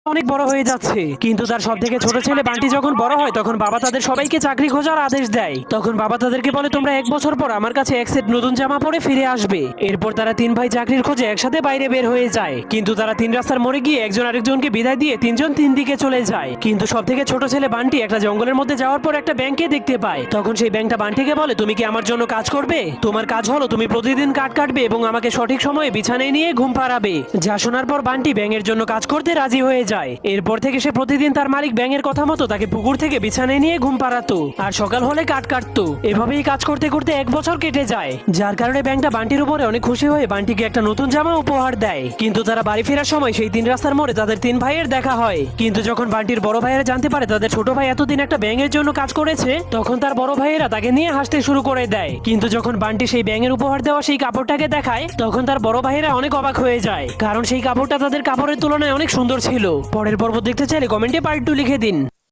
অনেক বড় হয়ে যাচ্ছে, কিন্তু তার সব থেকে ছোট ছেলে বান্টি যখন বড় হয় তখন বাবা তাদের সবাইকে চাকরি খোঁজার আদেশ দেয়। তখন বাবা তাদেরকে বলে, তোমরা 1 বছর পর আমার কাছে এক সেট নতুন জামা পরে ফিরে আসবে। এরপর তারা 3 ভাই চাকরির খোঁজে একসাথে বাইরে বের হয়ে যায়, কিন্তু তারা 3 রাস্তার মোড়ে গিয়ে একজন আরেকজনকে বিদায় দিয়ে 3জন 3 দিকে চলে যায়। কিন্তু সব থেকে ছোট ছেলে বান্টি একটা জঙ্গলের মধ্যে যাওয়ার পর একটা ব্যাংকে দেখতে পায়। তখন সেই ব্যাংকটা বান্টিকে বলে, তুমি কি আমার জন্য কাজ করবে? তোমার কাজ হলো তুমি প্রতিদিন কাঠ কাটবে এবং আমাকে সঠিক সময়ে বিছানায় নিয়ে ঘুম পাড়াবে। যা শোনার পর বান্টি ব্যাঙের জন্য কাজ করতে রাজি হয়ে যায়। এরপর থেকে সে প্রতিদিন তার মালিক ব্যাঙের কথা মতো তাকে পুকুর থেকে বিছানায় নিয়ে ঘুম পাড়াতো আর সকাল হলে কাঠ কাটতো। এভাবেই কাজ করতে করতে 1 বছর কেটে যায়, যার কারণে ব্যাংকটা বান্টির উপরে অনেক খুশি হয়ে বান্টিকে একটা নতুন জামা উপহার দেয়। কিন্তু তারা বাড়ি ফেরার সময় সেই 3 রাস্তার মোড়ে তাদের 3 ভাইয়ের দেখা হয়। কিন্তু যখন বান্টির বড় ভাইয়েরা জানতে পারে তাদের ছোট ভাই এতদিন একটা ব্যাঙের জন্য কাজ করেছে, তখন তার বড় ভাইয়েরা তাকে নিয়ে হাসতে শুরু করে দেয়। কিন্তু যখন বান্টি সেই ব্যাঙের উপহার দেওয়া সেই কাপড়টাকে দেখায়, তখন তার বড় ভাইয়েরা অনেক অবাক হয়ে যায়, কারণ সেই কাপড়টা তাদের কাপড়ের তুলনায় অনেক সুন্দর ছিল। পরের পর্ব দেখতে চাইলে কমেন্টে পার্ট 2 লিখে দিন।